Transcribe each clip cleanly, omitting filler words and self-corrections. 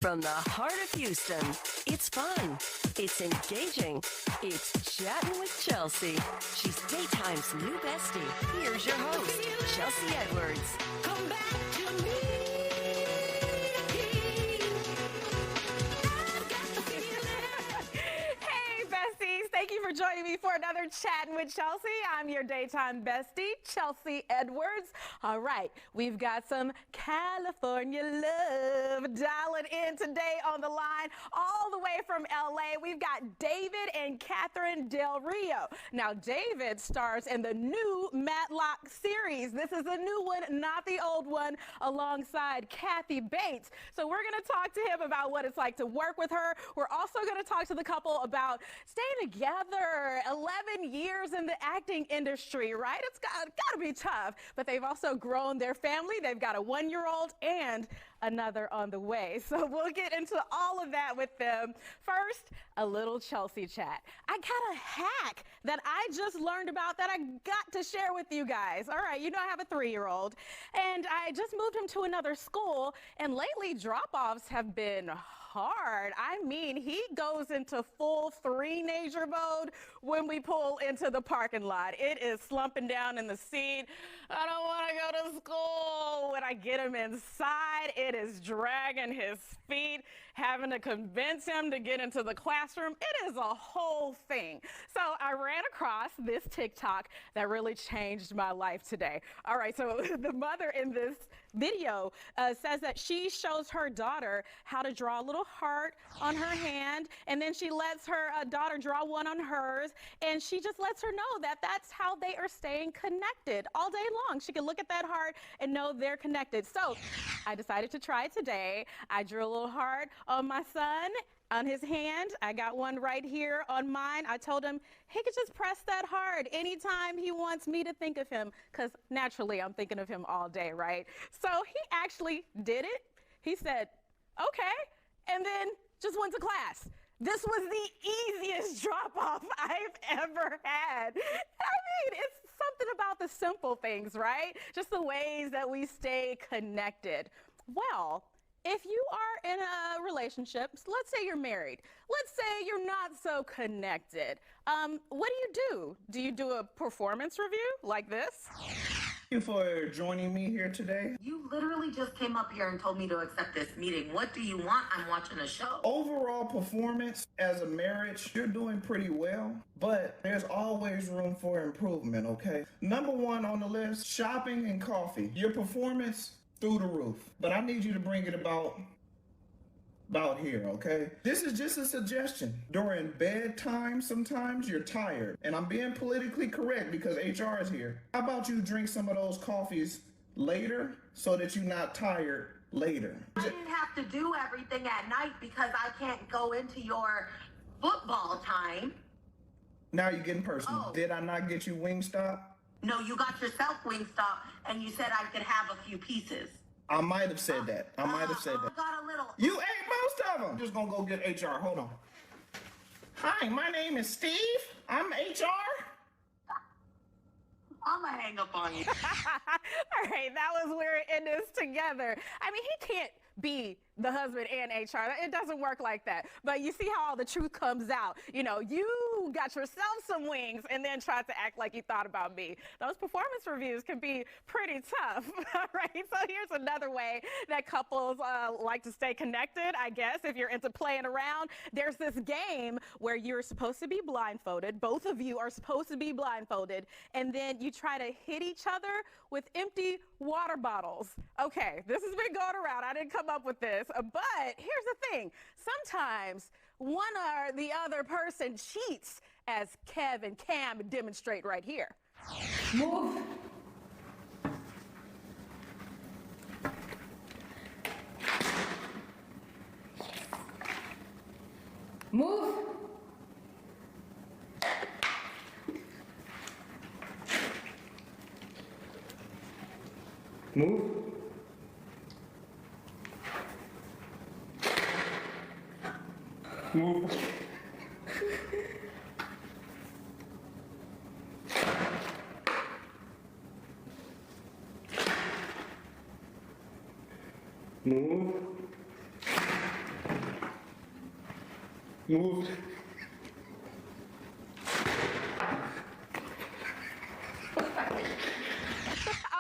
From the heart of Houston, it's fun, it's engaging, it's Chattin' with Chelsea. She's daytime's new bestie. Here's your host, Chelsea Edwards. Come back to me. Hey, besties. Thank you for joining me for another Chattin' with Chelsea. I'm your daytime bestie, Chelsea Edwards. All right, we've got some California love dialing in today on the line, all the way from LA. We've got David and Catherine Del Rio. Now, David stars in the new Matlock series. This is a new one, not the old one, alongside Kathy Bates. So we're going to talk to him about what it's like to work with her. We're also going to talk to the couple about staying together 11 years in the acting industry, right? It's got to be tough, but they've also grown their family. They've got a 1-year-old and another on the way. So we'll get into all of that with them. First, a little Chelsea chat. I got a hack that I just learned about that I got to share with you guys. All right, you know I have a 3-year-old, and I just moved him to another school, and lately drop-offs have been hard. I mean, he goes into full three-nager mode when we pull into the parking lot. It is slumping down in the seat. I don't want to go to school. When I get him inside, it is dragging his feet, having to convince him to get into the classroom. It is a whole thing. So I ran across this TikTok that really changed my life today. All right, so the mother in this video says that she shows her daughter how to draw a little heart on her hand, and then she lets her daughter draw one on hers, and she just lets her know that that's how they are staying connected all day long. She can look at that heart and know they're connected. So I decided to try it today. I drew a little heart on my son, on his hand. I got one right here on mine. I told him he could just press that hard anytime he wants me to think of him, because naturally I'm thinking of him all day, right? So he actually did it. He said, okay, and then just went to class. This was the easiest drop-off I've ever had. I mean, it's something about the simple things, right? Just the ways that we stay connected. Well, if you are in a relationship, let's say you're married, let's say you're not so connected, what do? Do you do a performance review like this? Thank you for joining me here today. You literally just came up here and told me to accept this meeting. What do you want? I'm watching a show. Overall performance as a marriage, you're doing pretty well, but there's always room for improvement, okay? Number one on the list, shopping and coffee. Your performance through the roof, but I need you to bring it about here, okay? This is just a suggestion. During bedtime, sometimes you're tired, and I'm being politically correct because HR is here. How about you drink some of those coffees later so that you're not tired later? I didn't have to do everything at night because I can't go into your football time. Now you're getting personal. Oh. Did I not get you Wingstop? No, you got yourself Wingstop, and you said I could have a few pieces. I might have said that. I might have said that. I got a little. You ate most of them. Just gonna go get HR. Hold on. Hi, my name is Steve. I'm HR. I'm gonna hang up on you. All right, that was we're in this together. I mean, he can't be the husband and HR. It doesn't work like that. But you see how all the truth comes out. You know, you got yourself some wings and then tried to act like you thought about me. Those performance reviews can be pretty tough. All right, so here's another way that couples like to stay connected, I guess, if you're into playing around. There's this game where you're supposed to be blindfolded. Both of you are supposed to be blindfolded. And then you try to hit each other with empty water bottles. Okay, this has been going around. I didn't come up with this. But here's the thing. Sometimes one or the other person cheats, as Kev and Cam demonstrate right here. Move. Move. Move. Move. Move. Move.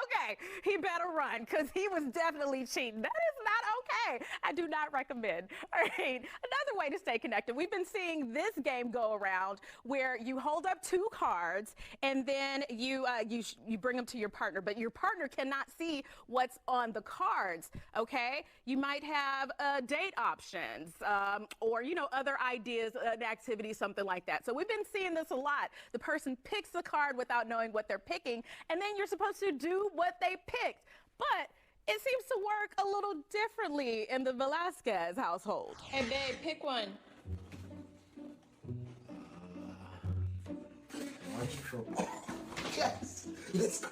Okay, he better run because he was definitely cheating. That is not okay. I do not recommend. All right, another way to stay connected. We've been seeing this game go around where you hold up two cards and then you bring them to your partner, but your partner cannot see what's on the cards. Okay, you might have date options or other ideas, an activity, something like that. So we've been seeing this a lot. The person picks the card without knowing what they're picking, and then you're supposed to do what they picked. But it seems to work a little differently in the Velasquez household. Hey, babe, pick one. Yes. Let's go.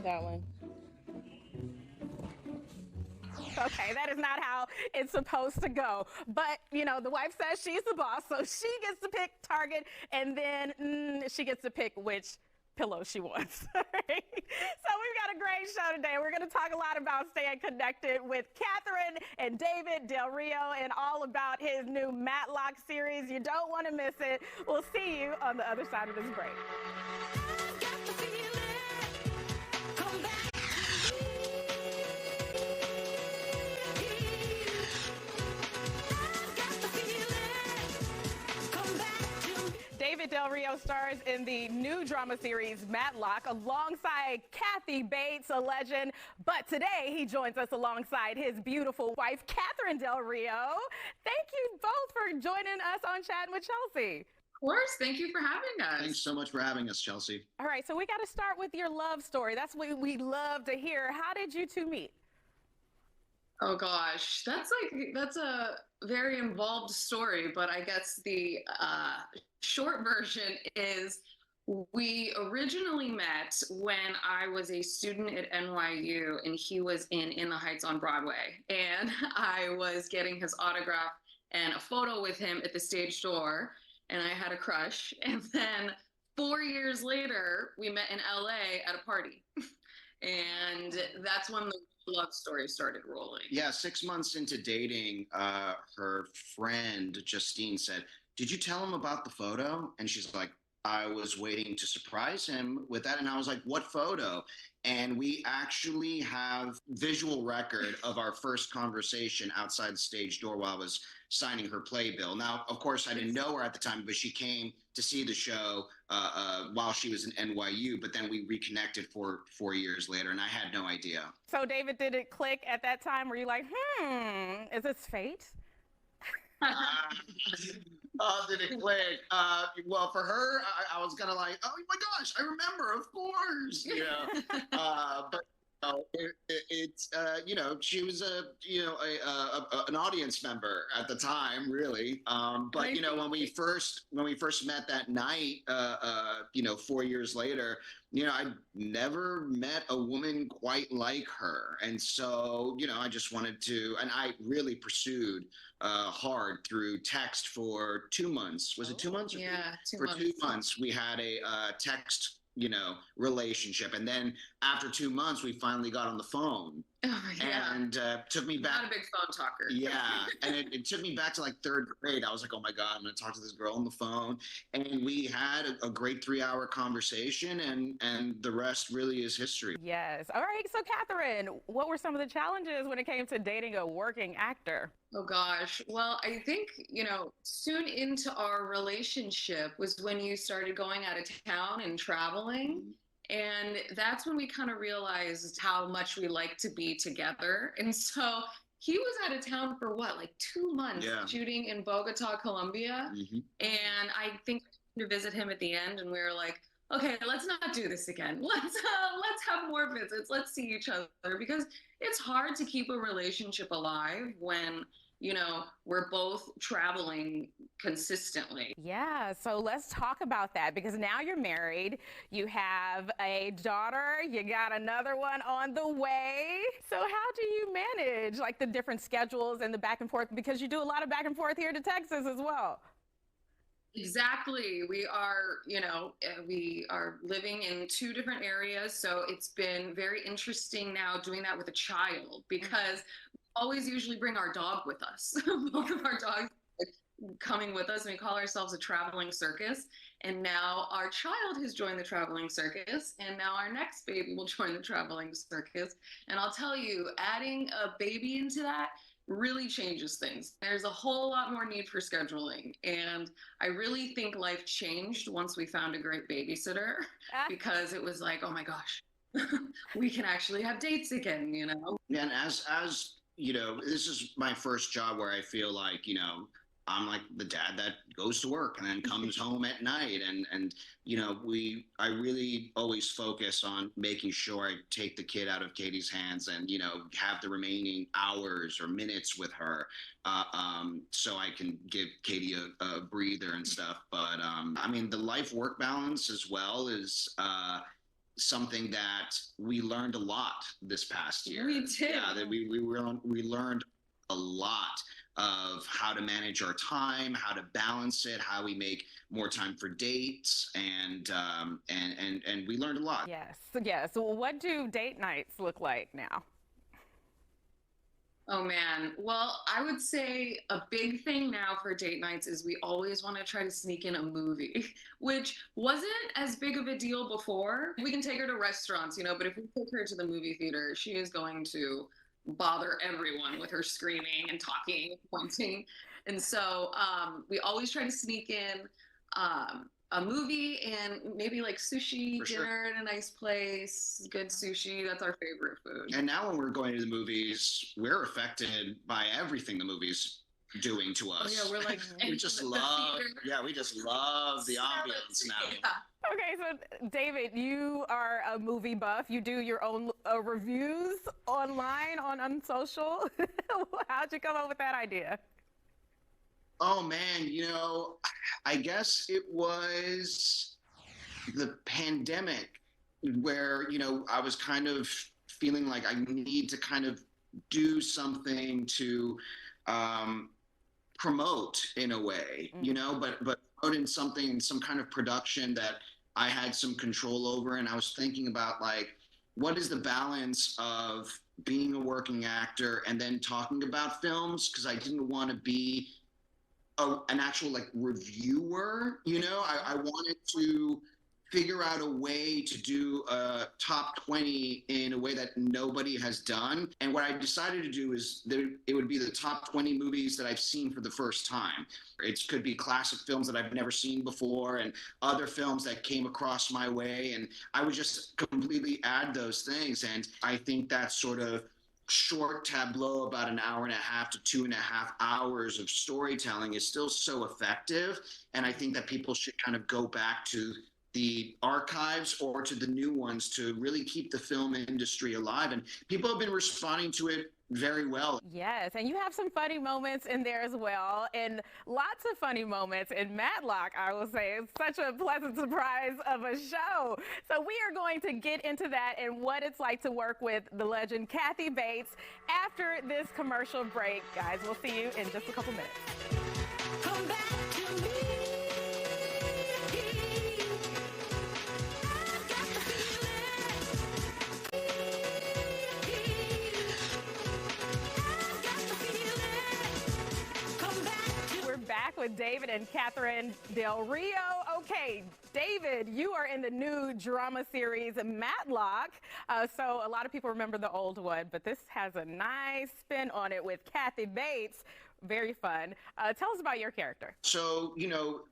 That one. Okay, that is not how it's supposed to go. But, the wife says she's the boss, so she gets to pick target, and then she gets to pick which pillow she wants. So we've got a great show today. We're going to talk a lot about staying connected with Catherine and David Del Rio and all about his new Matlock series. You don't want to miss it. We'll see you on the other side of this break. David Del Rio stars in the new drama series Matlock alongside Kathy Bates, a legend. But today he joins us alongside his beautiful wife, Catherine Del Rio. Thank you both for joining us on Chatting with Chelsea. Of course. Thank you for having us. Thanks so much for having us, Chelsea. All right, so we got to start with your love story. That's what we love to hear. How did you two meet? Oh gosh, that's a very involved story, but I guess the short version is we originally met when I was a student at NYU and he was in the Heights on Broadway, and I was getting his autograph and a photo with him at the stage door, and I had a crush. And then 4 years later, we met in LA at a party. And that's when the love story started rolling. Yeah, 6 months into dating, her friend Justine said, "Did you tell him about the photo?" And she's like, "I was waiting to surprise him with that." And I was like, "What photo?" And we actually have visual record of our first conversation outside the stage door while I was signing her playbill. Now, of course, I didn't know her at the time, but she came to see the show while she was in NYU. But then we reconnected 4 years later, and I had no idea. So, David, did it click at that time? Were you like, is this fate? Did it click? Well, for her, I was kind of like, "Oh my gosh, I remember, of course." But it's she was an audience member at the time, really. But when we first met that night, 4 years later, I never met a woman quite like her, and so I just wanted to, and I really pursued hard through text for 2 months. Was it 2 months? Yeah, 2 for months. 2 months we had a text relationship, and then after 2 months we finally got on the phone. Oh, yeah. And took me back. Not a big phone talker. Yeah, and it took me back to like third grade. I was like, "Oh my God, I'm going to talk to this girl on the phone." And we had a great 3-hour conversation, and the rest really is history. Yes. All right. So, Catherine, what were some of the challenges when it came to dating a working actor? Oh gosh. Well, I think, soon into our relationship was when you started going out of town and traveling. And that's when we kind of realized how much we like to be together. And so he was out of town for like 2 months shooting in Bogota, Colombia. Mm-hmm. And I think to visit him at the end, and we were like, okay, let's not do this again. Let's have more visits. Let's see each other, because it's hard to keep a relationship alive when we're both traveling consistently. Yeah, so let's talk about that, because now you're married, you have a daughter, you got another one on the way. So how do you manage like the different schedules and the back and forth, because you do a lot of back and forth here to Texas as well? Exactly. We are living in 2 different areas. So it's been very interesting now doing that with a child, because always usually bring our dog with us. Both of our dogs coming with us, and we call ourselves a traveling circus. And now our child has joined the traveling circus, and now our next baby will join the traveling circus. And I'll tell you, adding a baby into that really changes things. There's a whole lot more need for scheduling. And I really think life changed once we found a great babysitter, because it was like, oh my gosh, we can actually have dates again, you know? And as you know, this is my first job where I feel like, you know, I'm like the dad that goes to work and then comes home at night. And, you know, I really always focus on making sure I take the kid out of Katie's hands and, you know, have the remaining hours or minutes with her, so I can give Katie a breather and stuff. But, I mean, the life work balance as well is, something that we learned a lot this past year. We did. Yeah, that we learned a lot of how to manage our time, how to balance it, how we make more time for dates, and we learned a lot. Yes, yes. So what do date nights look like now? Oh man. Well, I would say a big thing now for date nights is we always want to try to sneak in a movie, which wasn't as big of a deal before. We can take her to restaurants, you know, but if we take her to the movie theater, she is going to bother everyone with her screaming and talking and pointing. And so we always try to sneak in a movie and maybe like sushi dinner at a nice place, good sushi. That's our favorite food. And now when we're going to the movies, we're affected by everything the movie's doing to us. Oh yeah, we're like we just love we just love the ambiance now. Yeah. Okay, so David, you are a movie buff. You do your own reviews online on social. How'd you come up with that idea? Oh man, you know, I guess it was the pandemic where, you know, I was kind of feeling like I need to kind of do something to promote in a way, you know, but promote in something, some kind of production that I had some control over. And I was thinking about like, what is the balance of being a working actor and then talking about films? Because I didn't want to be an actual like reviewer, you know. I wanted to figure out a way to do a top 20 in a way that nobody has done. And what I decided to do is it would be the top 20 movies that I've seen for the first time. It could be classic films that I've never seen before and other films that came across my way. And I would just completely add those things. And I think that sort of short tableau, about an hour and a half to 2.5 hours of storytelling, is still so effective. And I think that people should kind of go back to the archives or to the new ones to really keep the film industry alive. And people have been responding to it very well. Yes, and you have some funny moments in there as well, and lots of funny moments in Matlock, I will say. It's such a pleasant surprise of a show. So we are going to get into that and what it's like to work with the legend Kathy Bates after this commercial break. Guys, we'll see you in just a couple minutes. Come back to me. I've got the feeling. I've got the feeling. Come back to We're back with David and Catherine Del Rio. Okay, David, you are in the new drama series Matlock. So a lot of people remember the old one, but this has a nice spin on it with Kathy Bates. Very fun. Tell us about your character. So, you know,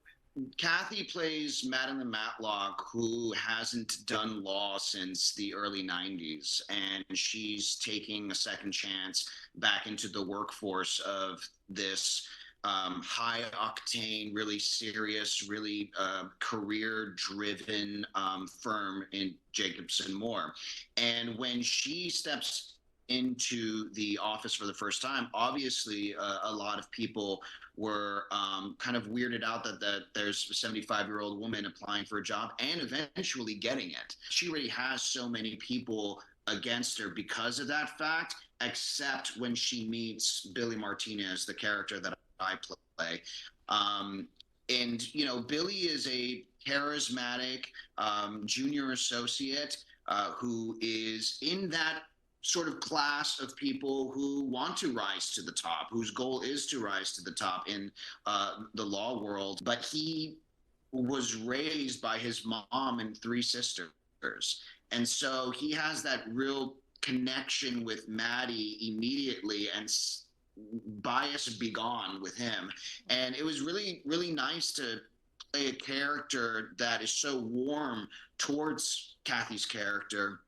Kathy plays Madeline Matlock, who hasn't done law since the early 90s, and she's taking a second chance back into the workforce of this high octane, really serious, really career-driven firm in Jacobson Moore. And when she steps into the office for the first time, obviously a lot of people were kind of weirded out that there's a 75-year-old woman applying for a job and eventually getting it. She already has so many people against her because of that fact, except when she meets Billy Martinez, the character that I play. And, you know, Billy is a charismatic junior associate who is in that sort of class of people who want to rise to the top, whose goal is to rise to the top in the law world. But he was raised by his mom and three sisters. And so he has that real connection with Maddie immediately, and bias be gone with him. And it was really, really nice to play a character that is so warm towards Kathy's character.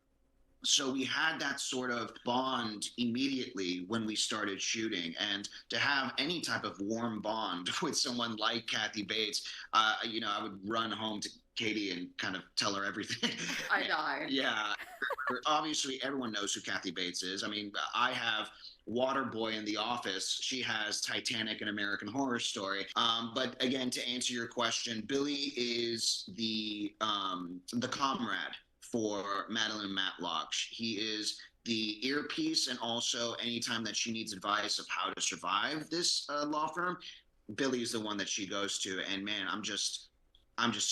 So we had that sort of bond immediately when we started shooting, and to have any type of warm bond with someone like Kathy Bates, you know, I would run home to Katie and kind of tell her everything. I die. Yeah. Obviously, everyone knows who Kathy Bates is. I mean, I have Waterboy in The Office. She has Titanic and American Horror Story. But again, to answer your question, Billy is the comrade for Madeline Matlock. He is the earpiece, and also anytime that she needs advice of how to survive this law firm, Billy is the one that she goes to. And man, I'm just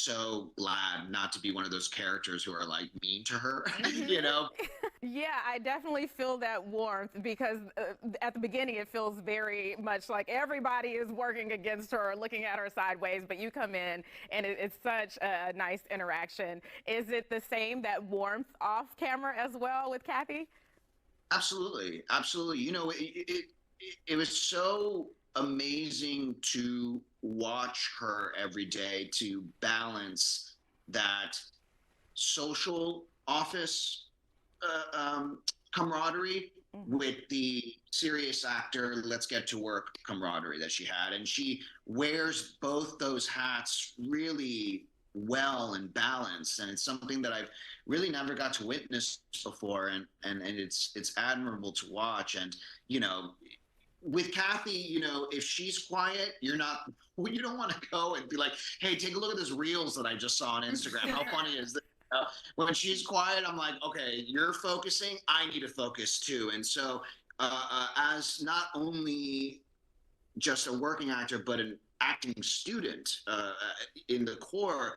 so glad not to be one of those characters who are like mean to her, you know? Yeah, I definitely feel that warmth, because at the beginning it feels very much like everybody is working against her or looking at her sideways, but you come in and it's such a nice interaction. Is it the same, that warmth off camera as well with Kathy? Absolutely. Absolutely. You know, it was so amazing to watch her every day, to balance that social office camaraderie with the serious actor, let's get to work camaraderie that she had. And she wears both those hats really well and balanced. And it's something that I've really never got to witness before. And it's admirable to watch. And, you know, with Kathy, you know, if she's quiet, you don't want to go and be like, hey, take a look at this reels that I just saw on Instagram. How funny is this? When she's quiet, I'm like, okay, you're focusing, I need to focus too. And so as not only just a working actor, but an acting student in the core,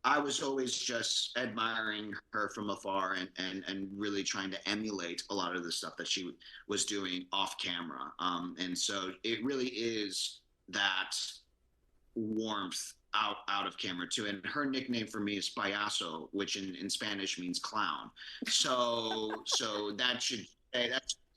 I was always just admiring her from afar and really trying to emulate a lot of the stuff that she was doing off camera. And so it really is that warmth out of camera too. And her nickname for me is Payaso, which in Spanish means clown. So that should say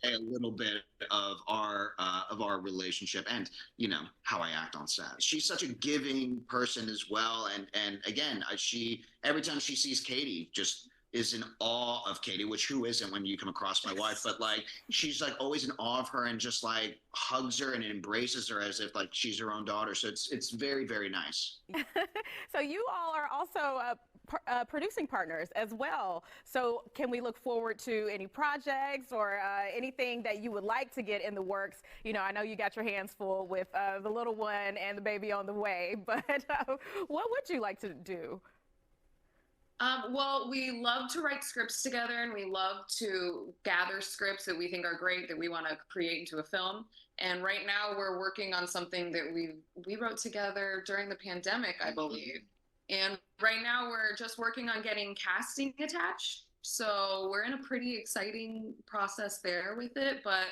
a little bit of our relationship, and you know how I act on set. She's such a giving person as well, and again, she every time she sees Katie, just is in awe of Katie, which who isn't when you come across my wife, but like she's like always in awe of her and just like hugs her and embraces her as if like she's her own daughter. So it's very, very nice. So you all are also producing partners as well. So can we look forward to any projects or anything that you would like to get in the works? You know, I know you got your hands full with the little one and the baby on the way, but what would you like to do? Well, we love to write scripts together, and we love to gather scripts that we think are great that we want to create into a film. And right now we're working on something that we wrote together during the pandemic, I believe. And right now we're just working on getting casting attached. So we're in a pretty exciting process there with it. But,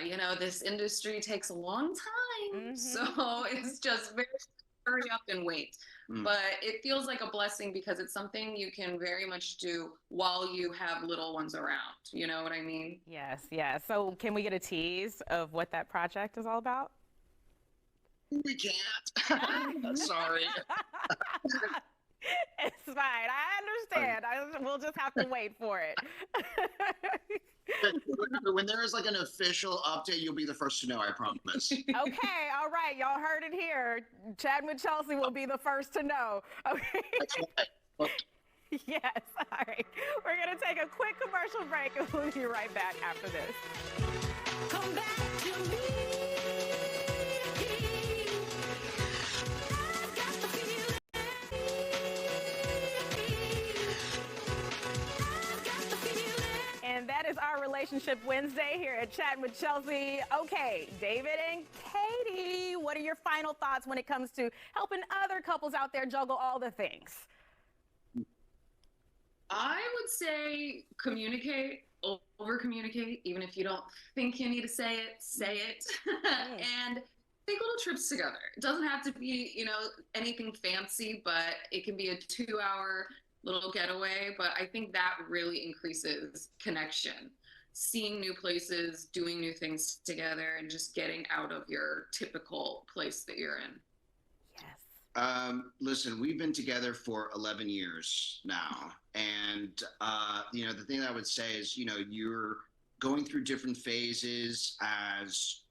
you know, this industry takes a long time. Mm-hmm. So it's just very hurry up and wait. But it feels like a blessing because it's something you can very much do while you have little ones around. You know what I mean? Yes, yes. So can we get a tease of what that project is all about? We can't. Sorry. It's fine. I understand. We'll just have to wait for it. When there is like an official update, you'll be the first to know, I promise. Okay, all right. Y'all heard it here. Chattin' with Chelsea will be the first to know. Okay. That's right. Yes, all right. We're going to take a quick commercial break and we'll be right back after this. Come back to me. And that is our Relationship Wednesday here at Chattin' with Chelsea. Okay, David and Katie, what are your final thoughts when it comes to helping other couples out there juggle all the things? I would say communicate. over communicate, even if you don't think you need to say it. And take little trips together. It doesn't have to be, anything fancy, but it can be a 2-hour little getaway. But I think that really increases connection. Seeing new places, doing new things together, and just getting out of your typical place that you're in. Listen, we've been together for 11 years now. And, the thing that I would say is, you're going through different phases as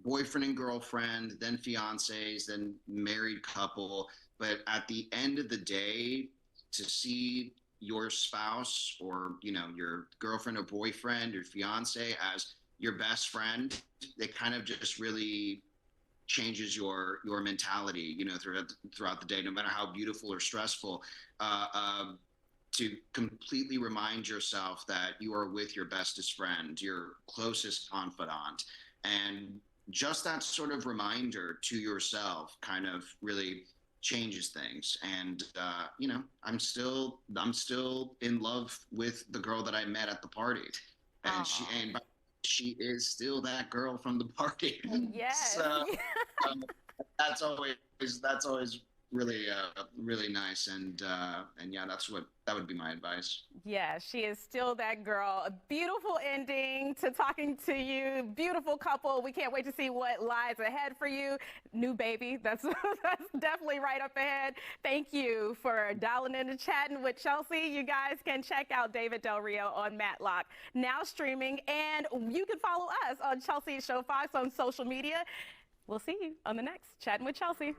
boyfriend and girlfriend, then fiancés, then married couple. But at the end of the day, to see your spouse or, your girlfriend or boyfriend or fiance as your best friend, they kind of just really changes your mentality, throughout the day, no matter how beautiful or stressful, to completely remind yourself that you are with your bestest friend, your closest confidant. And just that sort of reminder to yourself kind of really changes things. And, I'm still in love with the girl that I met at the party. And she is still that girl from the party. Yes. So that's always really really nice, and yeah, that would be my advice. Yeah, she is still that girl. A beautiful ending to talking to you. Beautiful couple. We can't wait to see what lies ahead for you. New baby. That's definitely right up ahead. Thank you for dialing in and chatting with Chelsea. You guys can check out David Del Rio on Matlock, now streaming, and you can follow us on Chelsea Show Fox on social media. We'll see you on the next Chatting with Chelsea.